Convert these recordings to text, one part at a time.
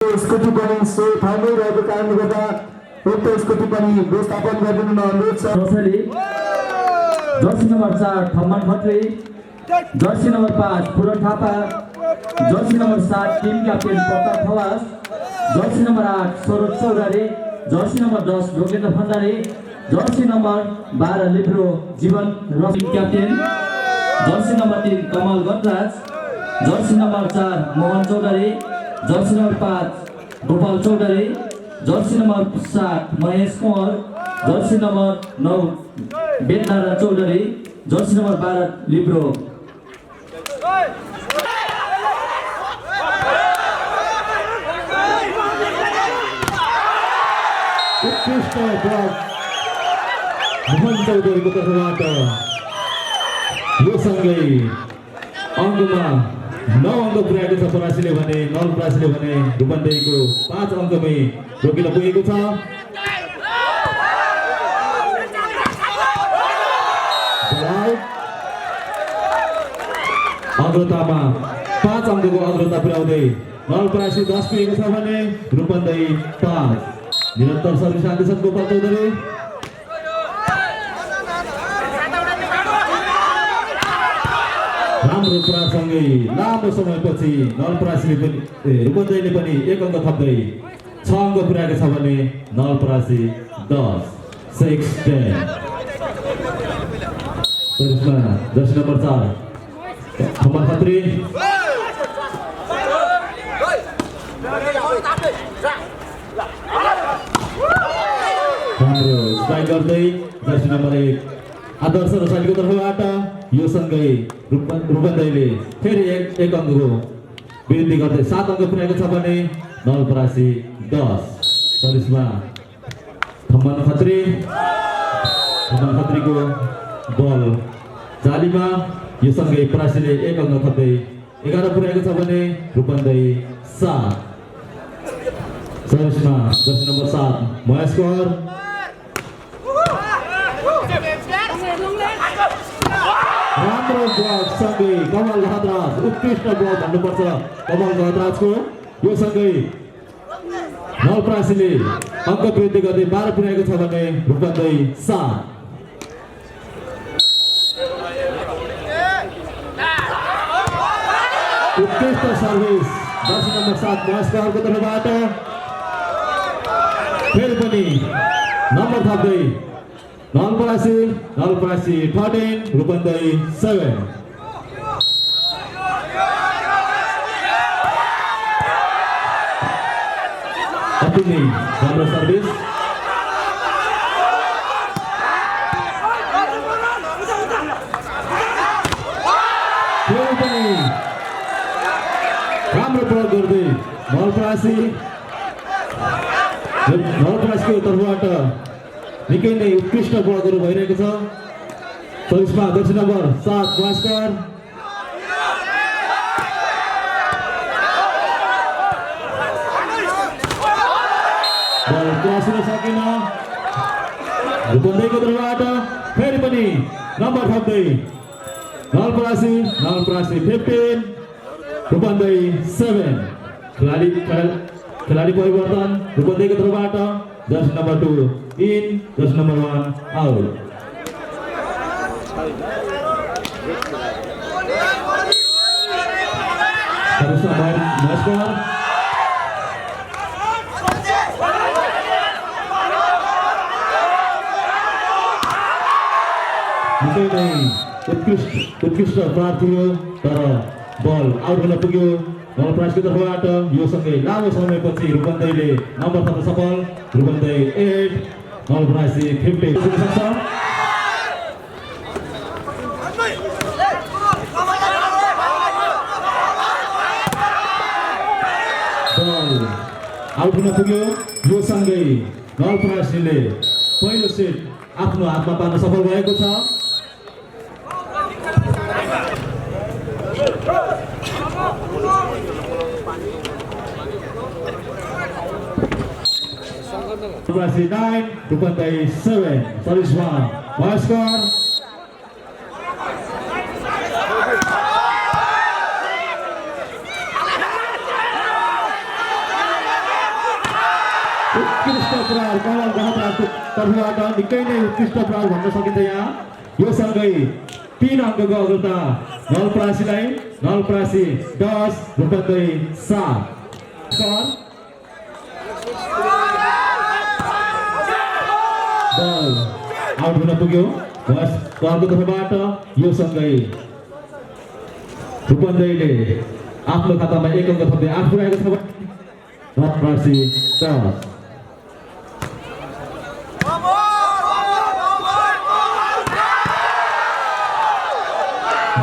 Scooty पनि so ठाउँमै रहेको कारणले गर्दा उक्त स्कुटी पनि व्यवस्थापन गरिदिनु अनुरोध छ। Jersey number 4 Thamman Khatri, jersey number 5 Puran Thapa, jersey number 7 team captain Pratap Khawas, jersey number 8 Saroj Chaudhary, jersey number 10 Yogendra Bhandari, jersey number 12 libero Jiwan Rasim captain, jersey number 3 Kamal Ganraj, jersey number 4 Mohan Chaudhary, jersey number 5 Gopal Chaudhary, jersey number 7 Mahesh Kunwar, jersey number 9 Bednarayan Chaudhary, jersey number 12 libero. उत्कृष्ट ब्लक मोहन चौधरीको तर्फबाट यो सँगै अङ्कमा 9 अङ्क पुर्याएको छ परासीले भने नलपरासीले भने रूपन्देहीको 5 अङ्कमै रोकिन पुगेको छ। अग्रतामा 5 अङ्कको अग्रता पुर्याउँदै नलपरासी 10 पुगेको छ भने रूपन्देही 5। निरन्तर सर्भिस आउँदैछ गोपाल चौधरी। राम्रो प्रयाससँगै लामो समयपछि नलपरासीले पनि रूपन्देहीले पनि 1 अङ्क थप्दै 6 अङ्क पुर्याएको छ भने नलपरासी 10 6-10। त्यसमा जर्सी नम्बर 4 ठम्मन खत्री, राम्रो स्ट्राइक गर्दै जर्सी नम्बर 1 आदर्श रसाइलको तर्फबाट यो सँगै रूपन्देहीले फेरि 1 अङ्कको वृद्धि गर्दै 7 अङ्क पुर्याएको छ भने नलपरासी 10। सर्भिसमा ठम्मन खत्रीको बल जालीमा यो सँगै परासीले 1 अङ्क थप्दै 11 पुर्याएको छ भने रूपन्देही 7। सर्भिसमा जर्सी नम्बर 7 महेश कुँवर, राम्रो ब्लक सँगै कमल गहतराज, उत्कृष्ट ब्लक भन्नुपर्छ कमल गहतराजको। यो सँगै नलपरासीले अङ्क वृद्धि गर्दै 12 पुर्याएको छ भने रूपन्देही 7। उत्कृष्ट सर्भिस जर्सी नम्बर 7 महेश कुँवरको तर्फबाट फेरि पनि नम्बर थप्दै नलपरासी 13 रूपन्देही 7। अति नै राम्रो सर्भिस। फेरि पनि राम्रो प्रयोग गर्दै नलपरासीको तर्फबाट निकै नै उत्कृष्ट बलहरू भइरहेको छ। सर्भिसमा जर्सी नम्बर 7 महेश कुँवर, बल क्रसिन सकिन। रूपन्देहीको तर्फबाट फेरि पनि नम्बर थप्दै नलपरासी 15 रूपन्देही 7। खेलाडी परिवर्तन रूपन्देहीको तर्फबाट jersey number 2 in, jersey number 1 out. Mahesh Kunwar निकै नै उत्कृष्ट प्रार्थी हो तर बल आउट हुन पुग्यो नलपरासीको तर्फबाट। यो सँगै लामो समयपछि रूपन्देहीले नम्बर थप्न सफल। रूपन्देही 8 नलपरासी 50 सक्छ। बल आउट हुन पुग्यो। यो सँगै नलपरासीले पहिलो सेट आफ्नो हातमा पार्न सफल भएको छ। नलपरासी 9 रूपन्देही 7। सर्भिसमा महेश कुँवर, उत्कृष्ट प्रहार कमल गहतराजको तर्फबाट निकै नै उत्कृष्ट प्रहार भन्न सकिन्छ यहाँ। यो सँगै 3 अङ्कको अग्रता नवलपरासीलाई। नवलपरासी 10 रूपन्देही 7। बल आउट हुन पुग्यो स्कोरको तर्फबाट। यो सँगै रूपन्देहीले आफ्नो खातामा 1 अङ्क थप्दै 8 पुर्याएको छ। नवलपरासी 10।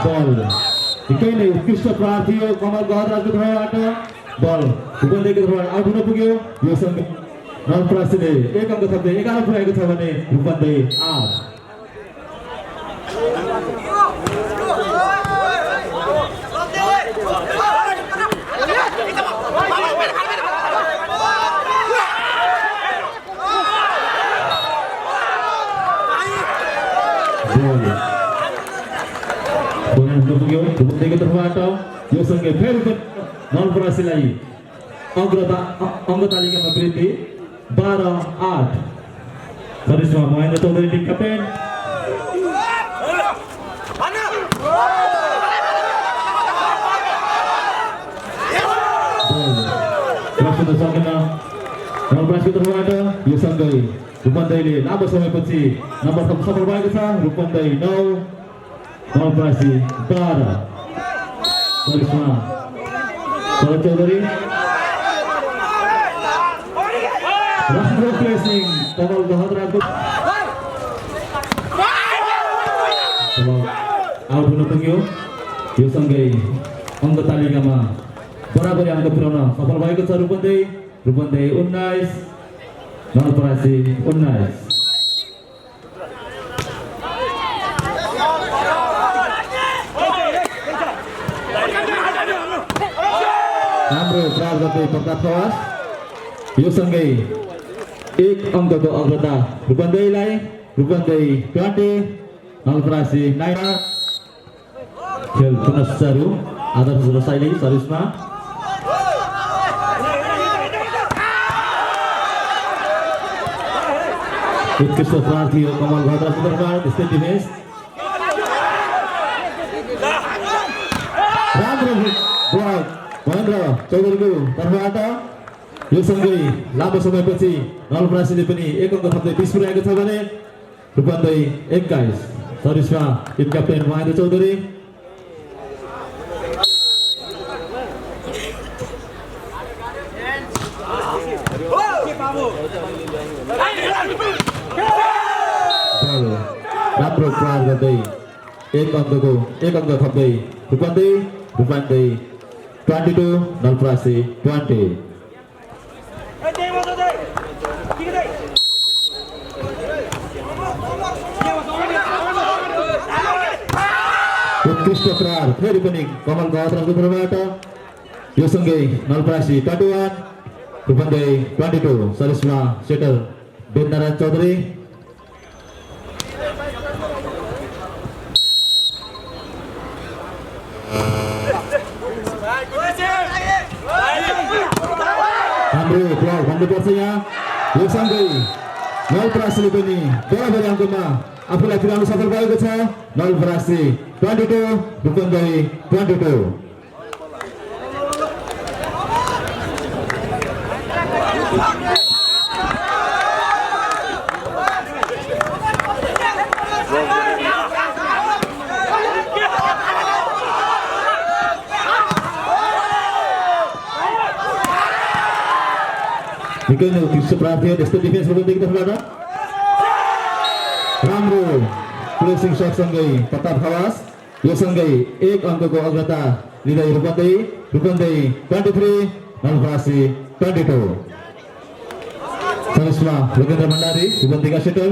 बल निकै नै उत्कृष्ट प्रहार थियो कमल गहतराजको तर्फबाट। बल रूपन्देहीको तर्फबाट आउट हुन पुग्यो। यो सँगै नवलपरासीले 1 अङ्क थप्दै 11 पुर्याएको छ भने रूपन्देही 8। रूपन्देहीको तर्फबाट यो सँगै फेरि नवलपरासीलाई अङ्क तालिकामा वृद्धि 12-8। सरिसमा महेन्द्र चौधरी टिम क्याप्टेन। सकेन नवलपरासीको तर्फबाट। यो सँगै रूपन्देहीले लामो समयपछि नम्बर थप्न सफल भएको छ। रूपन्देही 9 नवलपरासी 12। सरिसमा शरद चौधरी राम्रो प्लेसिङ कमल गहतराजको आउट हुन पुग्यो। यो सँगै अङ्क तालिकामा बराबरी अङ्क पुर्याउन सफल भएको छ रूपन्देही। रूपन्देही 19 नवलपरासी 19। राम्रो प्रहार गर्दै प्रताप खवास। यो सँगै 1 अङ्कको अग्रता रूपन्देहीलाई। रूपन्देही 20 नवलपरासी 9। खेल पुनः सुचारू आदर्श रसाइली सरिसमा। उत्कृष्ट प्रहार थियो कमल गहतराजको तर्फबाट। त्यस्तै डिफेन्स राम्रो ब्लक महेन्द्र चौधरीको तर्फबाट। यो सँगै लामो समयपछि नवलपरासीले पनि 1 अङ्क थप्दै 20 पुर्याएको छ भने रूपन्देही 21। सरिसमा team captain Mahendra Chaudhary. राम्रो प्रहार गर्दै 1 अङ्क थप्दै रूपन्देही 22 नवलपरासी 20। उत्कृष्ट प्रहार फेरि पनि कमल गहतराजको तर्फबाट। यो सँगै नवलपरासी 21 रूपन्देही 22। सरिसमा सेटर वेदनारायण चौधरी। हाम्रो ब्लक भन्नुपर्छ यहाँ। यो सँगै नवलपरासीले पनि बराबरी अङ्कमा आफूलाई पुर्याउन सफल भएको छ। नवलपरासी 22 रूपन्देही 22। निकै नै उत्कृष्ट प्रहार थियो। त्यस्तै डिफेन्स रूपन्देहीको तर्फबाट राम्रो प्लेसिङ सटसँगै प्रताप खवास। यो सँगै 1 अङ्कको अग्रता लिँदै रूपन्देही 23 नवलपरासी 22। सरिसमा लोकेन्द्र भण्डारी रूपन्देहीका सेटर।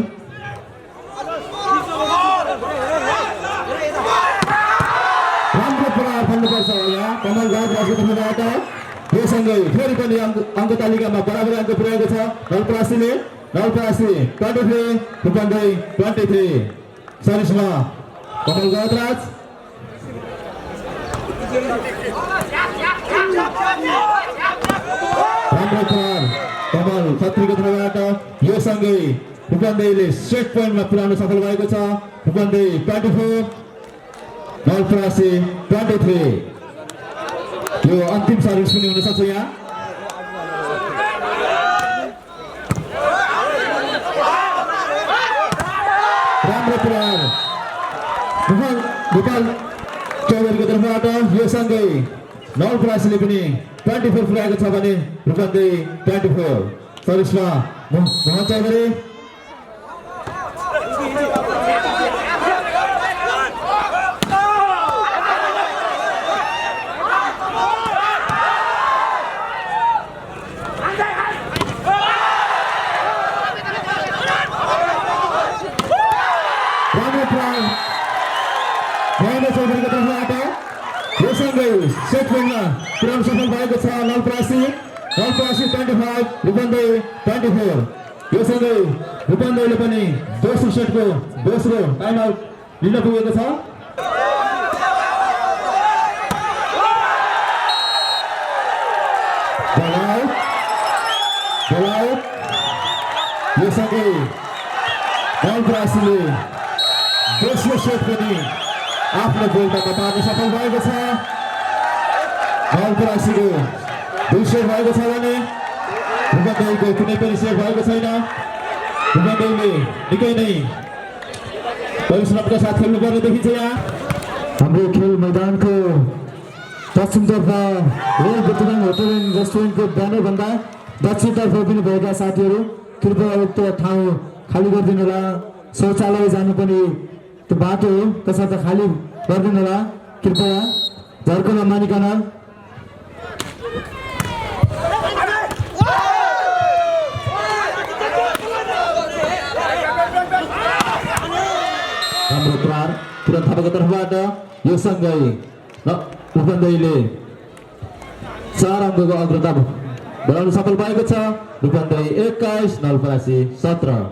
राम्रो प्रहार भन्नुपर्छ यहाँ कमल गहतराजको तर्फबाट। यो सँगै फेरि पनि अङ्क तालिकामा बराबरी अङ्क पुर्याएको छ नवलपरासीले। नवलपरासी 23 रूपन्देही 23। सरिसमा कमल गहतराज। राम्रो प्रहार कमल खत्रीको तर्फबाट यो सँगै रूपन्देहीले सेट पोइन्टमा पुर्याउन सफल भएको छ। रूपन्देही 24 नलपरासी 23। यो अन्तिम सर्भिस पनि हुन सक्छ यहाँ। राम्रो प्रहार गोपाल चौधरीको तर्फबाट यो सँगै नलपरासीले पनि 24 पुर्याएको छ भने रूपन्देही 24। सर्भिसमा मोहन चौधरी चौधरीको तर्फबाट यो सँगै सेट पोइन्टमा पुर्याउन सफल भएको छ नलपरासी 25 रूपन्देही 24। यो सँगै रूपन्देहीले पनि दोस्रो सेटको दोस्रो टाइम आउट लिन पुगेको छ। यो सँगै नलपरासीले दोस्रो सेट पनि आफ्नो गोलबाट पार्न सफल भएको छ। नलपरासीको 2 सेट भएको छ भने रूपन्देहीको कुनै पनि सेट भएको छैन। रूपन्देहीले निकै नै परिश्रमका साथ खेल्नुपर्ने देखिन्छ। यहाँ हाम्रो खेल मैदानको पश्चिमतर्फ रेल बेतुगाङ होटल एन्ड रेस्टुरेन्टको ब्यानरभन्दा दक्षिणतर्फ पनि भएका साथीहरू कृपया उक्त ठाउँ खाली गरिदिनु होला। शौचालय जानुपर्ने त्यो बाटो हो, त्यसर्थ खाली गरिदिनु होला कृपया, झर्कन मानिकन। राम्रो प्रहार तुरन्त थापाको तर्फबाट यो सँगै रूपन्देहीले 4 अङ्कको अग्रता बढाउन सफल भएको छ। रूपन्देही 21 नलपरासी 17।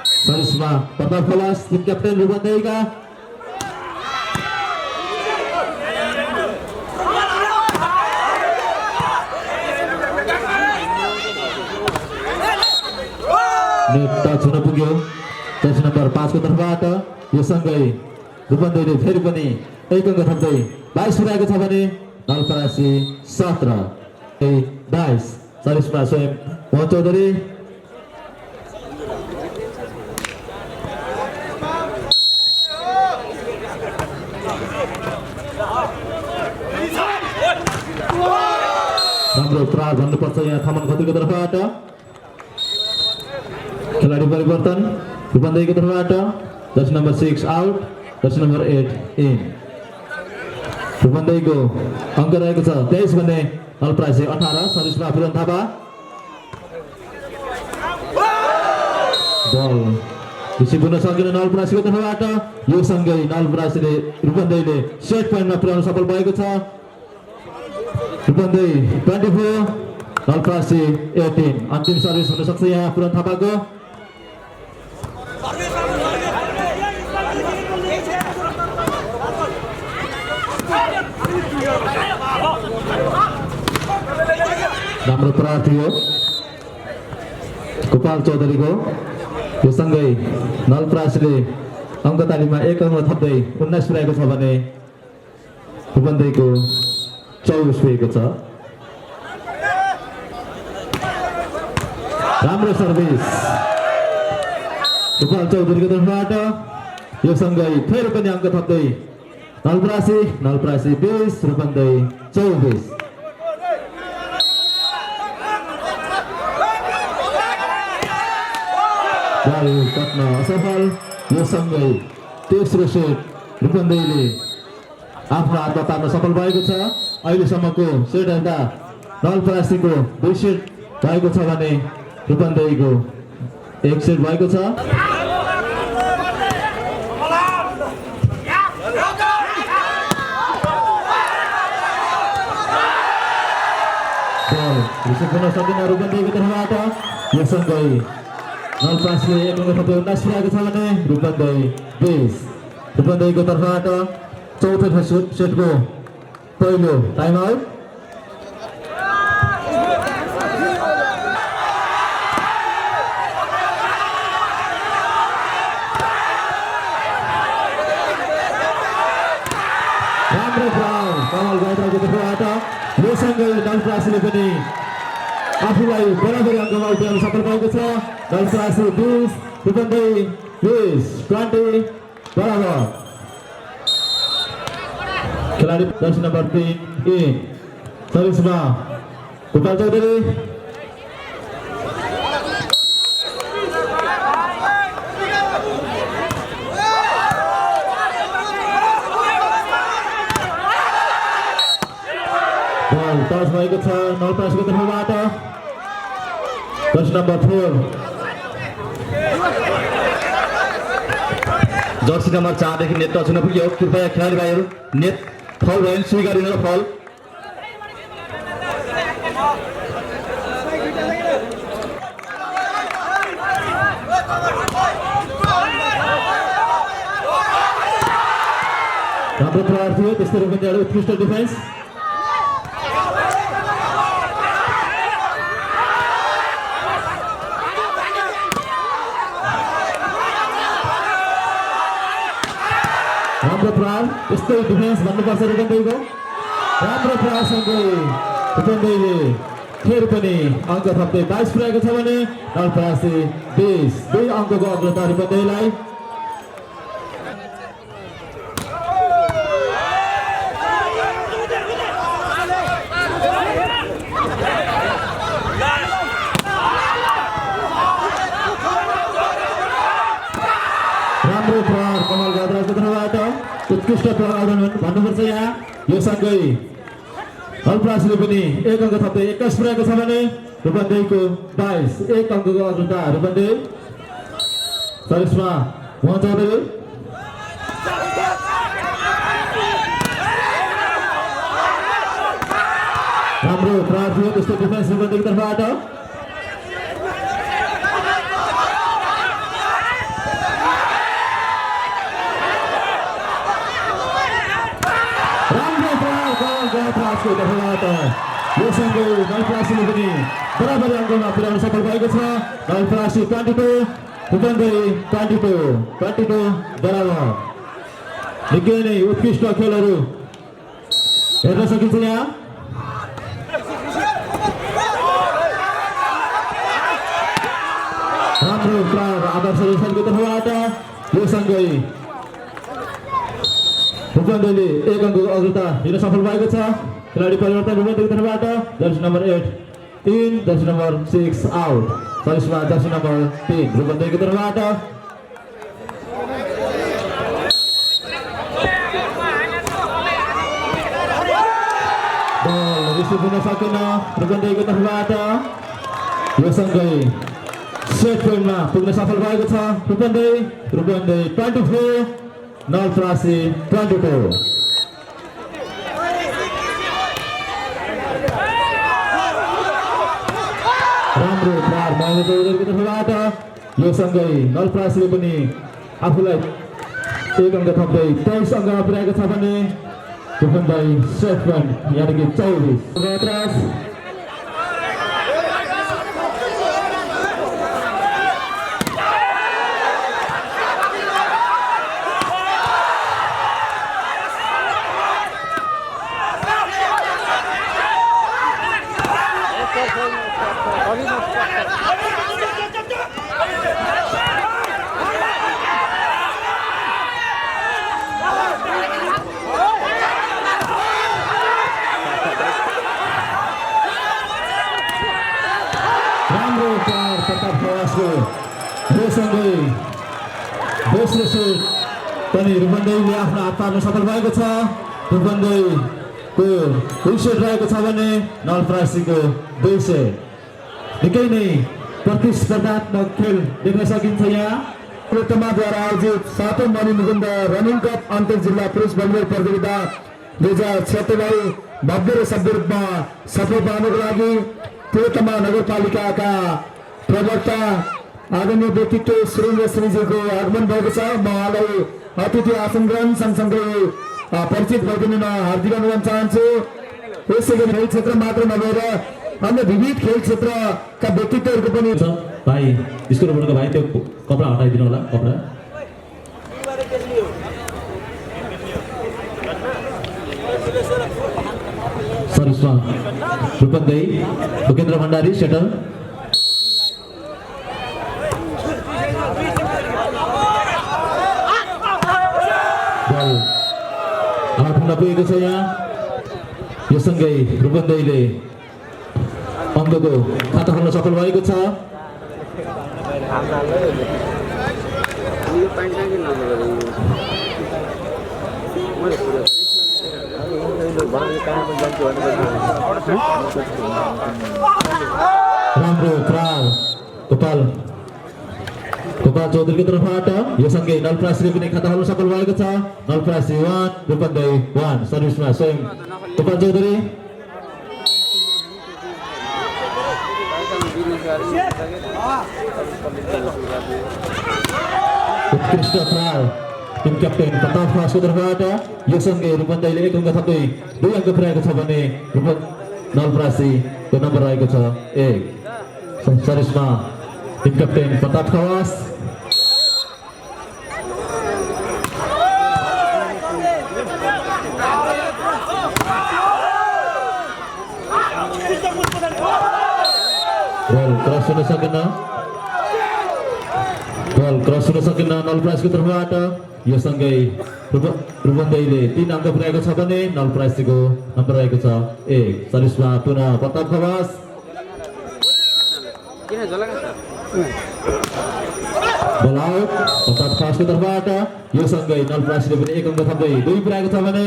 सर्भिसमा प्रताप खलास टिम क्याप्टेन रूपन्देहीका। नेट टच हुन पुग्यो जर्सी नम्बर 5 को तर्फबाट। यो सँगै रूपन्देहीले फेरि पनि 1 अङ्क थप्दै 22 पुर्याएको छ भने नलपरासी 17 22। सर्भिसमा स्वयं मोहन चौधरी राम्रो प्रहार भन्नुपर्छ यहाँ थमन खत्रीको तर्फबाट। खेलाडी परिवर्तन रूपन्देहीको तर्फबाट jersey number 6 out, jersey number 8 in. रूपन्देहीको अङ्क रहेको छ 23 भने नलपरासी 18। सर्भिसमा पुरन थापा बल रिसिभ हुन सकेन नलपरासीको तर्फबाट। यो सँगै नलपरासीले रूपन्देहीले सेट पोइन्टमा पुर्याउन सफल भएको छ। रूपन्देही 24 नलपरासी 18। अन्तिम सर्भिस हुन सक्छ यहाँ पुरन थापाको। राम्रो प्रहार थियो गोपाल चौधरीको। यो सँगै नलपरासीले अङ्क तालिममा 1 अङ्क थप्दै 19 पुर्याएको छ भने रूपन्देहीको 24 पुगेको छ। राम्रो सर्भिस गोपाल चौधरीको तर्फबाट। यो सँगै फेरि पनि अङ्क थप्दै नलपरासी 20 रूपन्देही 24। बल कट्न असफल। यो सँगै तेस्रो सेट रूपन्देहीले आफ्नो हातमा पार्न सफल भएको छ। अहिलेसम्मको सेट हेर्दा नलपरासीको 2 सेट भएको छ भने रूपन्देहीको 1 सेट भएको छ। रिसिभ गर्न सकेन रूपन्देहीको तर्फबाट। यो सँगै नलपरासीले 1 अङ्क थप्दै 19 पुर्याएको छ भने रूपन्देही 20। रूपन्देहीको तर्फबाट चौथो सेटको पहिलो टाइम आउट। नलपरासीले पनि आफूलाई बराबरी अङ्कमा उठाउन सफल भएको छ। नलपरासी 20 रूपन्देही 20 बराबर। खेलाडी जर्सी नम्बर 3 सर्भिसमा गोपाल चौधरी। बल टच भएको छ नलपरासीको तर्फबाट। जर्सी नम्बर 4 जर्सी नम्बर 4 देखि नेट टच हुन पुग्यो। कृपया खेलाडी भाइहरू नेट फल भयो भने स्वीकारिनु र फल। राम्रो प्रहार थियो त्यस्तै रूपन्देहीले उत्कृष्ट डिफेन्स। राम्रो प्रहार यस्तै डिफेन्स भन्नुपर्छ रूपन्देहीको। राम्रो प्रहारसँगै रूपन्देहीले फेरि पनि अङ्क थप्दै 22 पुर्याएको छ भने नलपरासी 20 2 अङ्कको अग्रता रूपन्देहीलाई। राम्रो प्रहार कमल गजराजको तर्फबाट उत्कृष्ट प्रहार भन्नुपर्छ यहाँ। यो सँगै नलपरासीले पनि 1 अङ्क थप्दै 21 पुर्याएको छ भने रूपन्देहीको 22 1 अङ्कको अग्रता रूपन्देही। सर्भिसमा मोहन चौधरी। राम्रो प्रहार थियो त्यस्तो डिफेन्स रूपन्देहीको तर्फबाट। यो सँगै नलपरासीले पनि बराबरी अङ्कमा पुर्याउन सफल भएको छ। नलपरासी 22 रूपन्देही 22 बराबर। निकै नै उत्कृष्ट खेलहरू हेर्न सकिन्छ यहाँ। राम्रो प्रहार आदर्श रेसालको तर्फबाट। यो सँगै रूपन्देहीले 1 अङ्कको अग्रता लिन सफल भएको छ। खेलाडी परिवर्तन रूपन्देहीको तर्फबाट jersey number 8 3 jersey number 6 out. सर्भिसमा जर्सी नम्बर 3 रूपन्देहीको तर्फबाट। बल रिसिभ हुन सकेन रूपन्देहीको तर्फबाट। यो सँगै सेट पोइन्टमा पुग्न सफल भएको छ रूपन्देही 24 नलपरासी 22। राम्रो प्रहार महेन्द्र चौधरीको तर्फबाट। यो सँगै नलपरासीले पनि आफूलाई 1 अङ्क थप्दै 23 अङ्कमा पुर्याएको छ भने रूपन्देही सेट पोइन्ट यानि कि 24। राम्रो प्रहार प्रताप खवासको। यो सँगै दोस्रो सेट पनि रूपन्देहीले आफ्नो हात पार्न सफल भएको छ। रूपन्देहीको 2 सेट रहेको छ भने नलपरासीको 2 सेट। निकै नै प्रतिस्पर्धात्मक खेल देख्न सकिन्छ यहाँ। द्वारा आयोजित 7औं मणिमुकुन्द रनिङ कप अन्तर जिल्ला पुरुष भलिबल प्रतियोगिता 2076 भव्य र सभ्य रूपमा सफल बनाउनको लागि तिलोत्तमा नगरपालिकाका प्रवक्ता आदरणीय व्यक्तित्व सुरेन्द्र श्रीजीको आगमन भएको छ। म उहाँलाई अतिथि आसन ग्रहण सँगसँगै परिचित गरिदिन हार्दिक अनुरोध चाहन्छु। यसैगरी खेल क्षेत्र मात्र नभएर अन्य विविध खेल क्षेत्रका व्यक्तित्वहरूको पनि भाइ स्कुलबाट भाइ त्यो कपडा हटाइदिनु होला। कपडा सर्भिसमा रूपन्देही भूपेन्द्र भण्डारी सेटर बल आउटमा पुगेको छ यहाँ यो सँगै रूपन्देहीले अङ्कको खाता खोल्न सफल भएको छ राम्रो क्राल गोपाल चौधरीको तर्फबाट यो सँगै नलप्रासीले पनि खाता खोल्न सफल भएको छ नलप्रासी 1 रूपन्देही 1 सर्भिसमा स्वयं गोपाल चौधरी उत्कृष्ट क्राल टिम क्याप्टेन प्रताप खवासको तर्फबाट यो सँगै रूपन्देहीले 1 अङ्क थप्दै 2 अङ्क पुर्याएको छ भने नलप्रासीको नम्बर रहेको छ 1 सर्भिसमा टिम क्याप्टेन प्रताप खवास बल क्रस हुन सकेन नलप्रासीको तर्फबाट यो सँगै रूपन्देहीले 3 अङ्क पुर्याएको छ भने नलप्रासीको नम्बर रहेको छ 1 सर्भिसमा पुनः प्रताप खवास बल आउट प्रताप खवासको तर्फबाट यो सँगै नलप्रासीले पनि 1 अङ्क थप्दै 2 पुर्याएको छ भने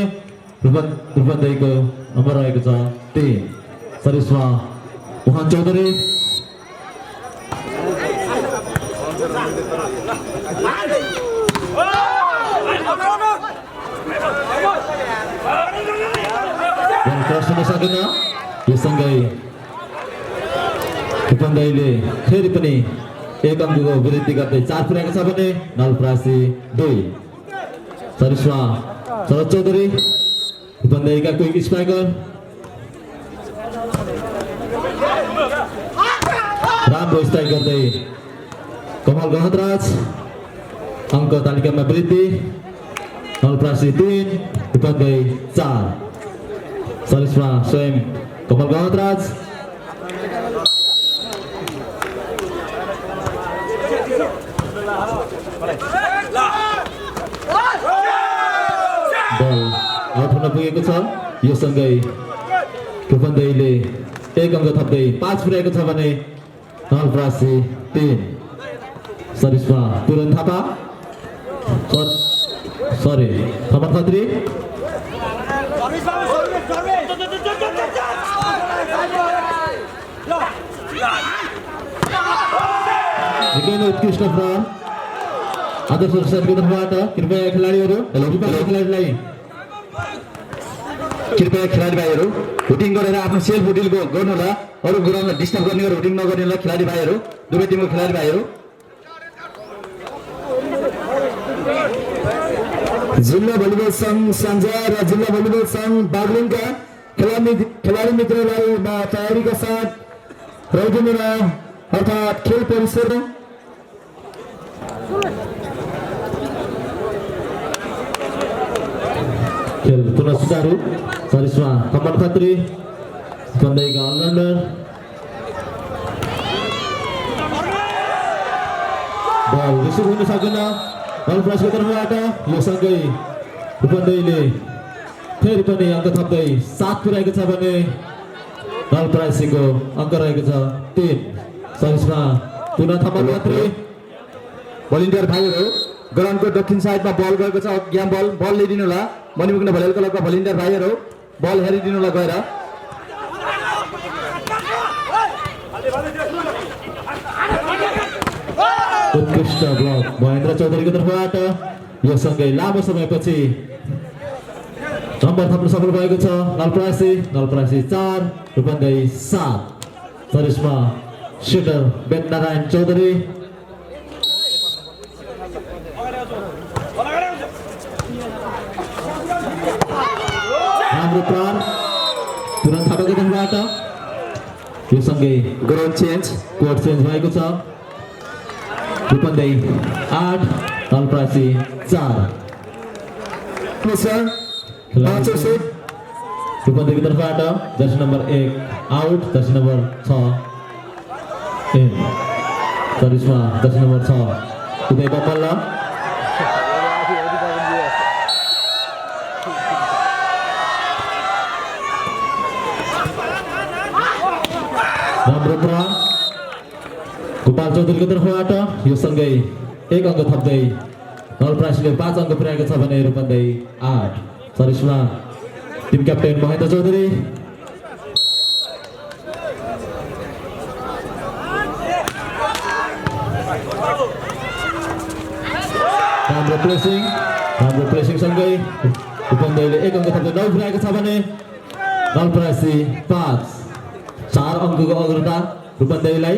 रूपन्देहीको नम्बर रहेको छ 3 सर्भिसमा मोहन चौधरी क्रस हुन सकेन यो सँगै रूपन्देहीले फेरि पनि 1 अङ्कको वृद्धि गर्दै 4 पुर्याएको छ भने नलप्रासी 2 सर्भिसमा शरद चौधरी रूपन्देहीका क्विक स्ट्राइकर राम्रो स्ट्राइक गर्दै कमल गहतराज अङ्क तालिकामा वृद्धि नलप्रासी 3 रूपन्देही 4 सर्भिसमा स्वयं कमल गहतराज बल आउट हुन पुगेको छ यो सँगै रूपन्देहीले 1 अङ्क थप्दै 5 पुर्याएको छ भने नलप्रासी 3 सर्भिसमा पुरन थापा थमन खत्री उत्कृष्ट प्रहार आदर्श सरको तर्फबाट कृपया खेलाडी भाइहरू हुटिङ गरेर आफ्नो सेल्फ हुटिङ गर्नु होला अरू ग्राउन्डलाई डिस्टर्ब गर्ने गरेर हुटिङ नगर्ने होला खेलाडी भाइहरू दुवै टिमको खेलाडी भाइहरू जिल्ला भलिबल सङ्घ सान्जा र जिल्ला भलिबल सङ्घ बागलुङका खेलाडी मित्रलाई तयारीका साथ रौजुमुना अर्थात् खेल परिसर खेल पुनः सुचारू सर्भिसमा कमल खत्री रूपन्देहीका अलराउन्डर बल रिसिभ हुन सकेन नलप्रासीको तर्फबाट यो सँगै रूपन्देहीले फेरि पनि अङ्क थप्दै 7 पुर्याएको छ भने नलप्रासीको अङ्क रहेको छ 3 सर्भिसमा पुनः थमन खत्री भलिन्टियर भाइहरू ग्राउन्डको दक्षिण साइडमा बल गएको छ यहाँ बल ल्याइदिनु होला मणिमुग्न भलिबल क्लबका भलिन्टियर भाइहरू बल हेरिदिनु होला गएर उत्कृष्ट ब्लक महेन्द्र चौधरीको तर्फबाट यो सँगै लामो समयपछि नम्बर थप्न सफल भएको छ नलप्रासी 4 रूपन्देही 7 सर्भिसमा सेटर बेदनारायण चौधरी राम्रो प्राण तुरन्त थापाको तर्फबाट यो सँगै कोड चेन्ज भएको छ रूपन्देही 8 नलप्रासी 4 यो रूपन्देहीको तर्फबाट jersey number 1 out, jersey number 6 in. सर्भिसमा जर्सी नम्बर 6 उदय बमल्ल। राम्रो प्रहार गोपाल चौधरीको तर्फबाट, यो सँगै 1 अङ्क थप्दै नवलपरासीले 5 अङ्क पुर्याएको छ भने रूपन्देही 8। सर्भिसमा टिम क्याप्टेन महेन्द्र चौधरी। राम्रो प्लेसिङ सँगै रूपन्देहीले 1 अङ्क थप्दै 9 पुर्याएको छ भने नवलपरासी 5। 4 अङ्कको अग्रता रूपन्देहीलाई।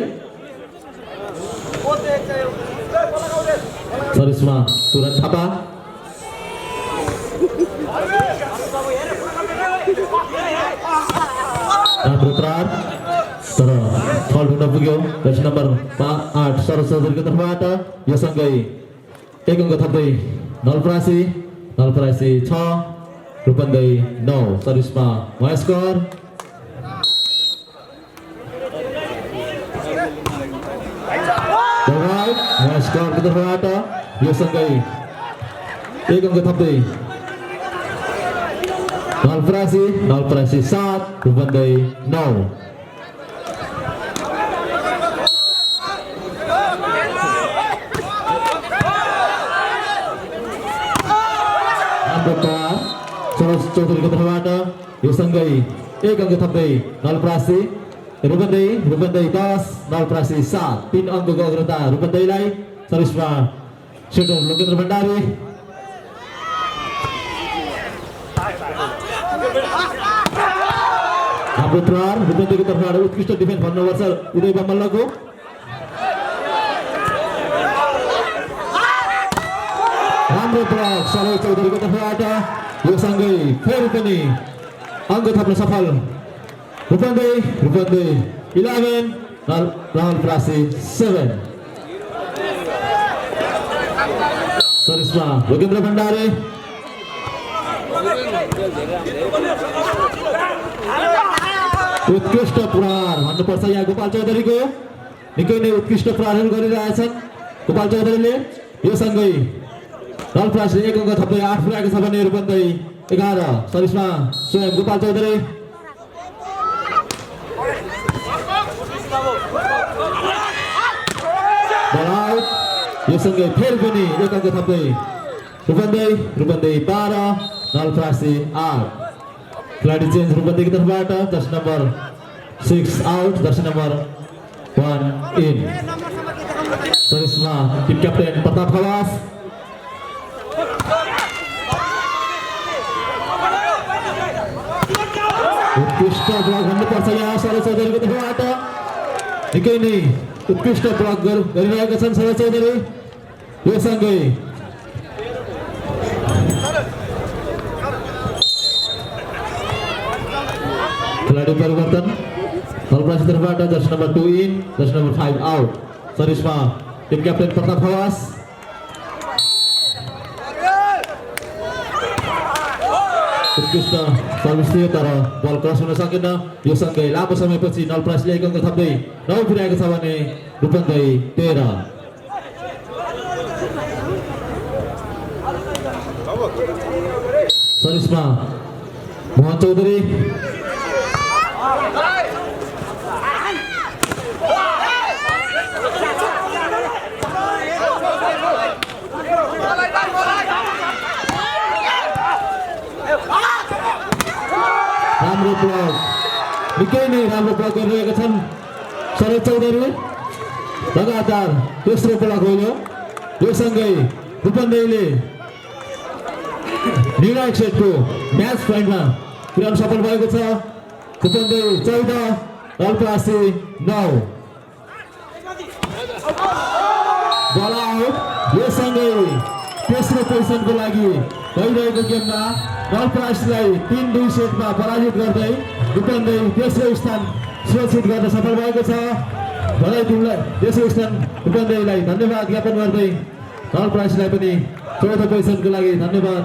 सर्भिसमा तुरन्त थापा। राम्रो प्रहार तर फल हुन पुग्यो। जर्सी नम्बर 8 शरद चौधरीको तर्फबाट, यो सँगै 1 अङ्क थप्दै नवलपरासी 6 रूपन्देही 9। सर्भिसमा महेशकर। महेशकरको तर्फबाट, यो सँगै 1 अङ्क थप्दै नवलपरासी 7 रूपन्देही 9। शरद चौधरीको तर्फबाट, यो सँगै 1 अङ्क थप्दै नवलपरासी रूपन्देही 10 नवलपरासी 7। 3 अङ्कको अग्रता रूपन्देहीलाई। सर्भिसमा सेटर लोकेन्द्र भण्डारी। हाम्रो प्रहार रूपन्देहीको तर्फबाट उत्कृष्ट डिफेन्स भन्नुपर्छ उदय बमल्लको। राम्रो प्रहार शरद चौधरीको तर्फबाट, यो सँगै फेरि पनि अङ्क थप्न सफल रूपन्देही 11 नवलपरासी 7। सर्भिसमा लोकेन्द्र भण्डारी। उत्कृष्ट प्रहार भन्नुपर्छ यहाँ गोपाल चौधरीको। निकै नै उत्कृष्ट प्रहारहरू गरिरहेछन् गोपाल चौधरीले। यो सँगै नवलपरासीले 1 अङ्क थप्दै 8 पुर्याएको छ भने रूपन्देही 11। सर्भिसमा स्वयं गोपाल चौधरी। यो सँगै फेरि पनि 1 अङ्क थप्दै रूपन्देही 12 नवलपरासी 8। खेलाडी चेन्ज रूपन्देहीको तर्फबाट, jersey number 6 out, jersey number 1 in. सर्भिसमा टिम क्याप्टेन प्रताप खवास। उत्कृष्ट ब्लक भन्नुपर्छ यहाँ शरद चौधरीको तर्फबाट। निकै नै उत्कृष्ट ब्लक गरिरहेका छन् शरद चौधरी। यो सँगै खेलाडी परिवर्तन नवलपरासी तर्फबाट, jersey number 2 in, jersey number 5 out. सर्भिसमा टिम क्याप्टेन प्रताप खवास। उत्कृष्ट सर्भिस थियो तर बल क्रस हुन सकेन। यो सँगै लामो समयपछि नवलपरासीले 1 अङ्क थप्दै 9 पुर्याएको छ भने रूपन्देही 13। सर्भिसमा मोहन चौधरी। राम्रो ब्लक, निकै नै राम्रो ब्लक गरिरहेका छन् शरद चौधरी। लगातार तेस्रो ब्लक हो यो सँगै रूपन्देहीले निर्णायक सेटको म्याच पोइन्टमा पुर्याउन सफल भएको छ। रूपन्देही 14 नवलपरासी 9। बल आउट। यो सँगै तेस्रो पोजिसनको लागि भइरहेको गेममा नवलपरासीलाई 3-2 सेटमा पराजित गर्दै रूपन्देही तेस्रो स्थान सुरक्षित गर्न सफल भएको छ। भनाइ टिमलाई तेस्रो स्थान रूपन्देहीलाई धन्यवाद ज्ञापन गर्दै नवलपरासीलाई पनि 14 पोजिसनको लागि धन्यवाद।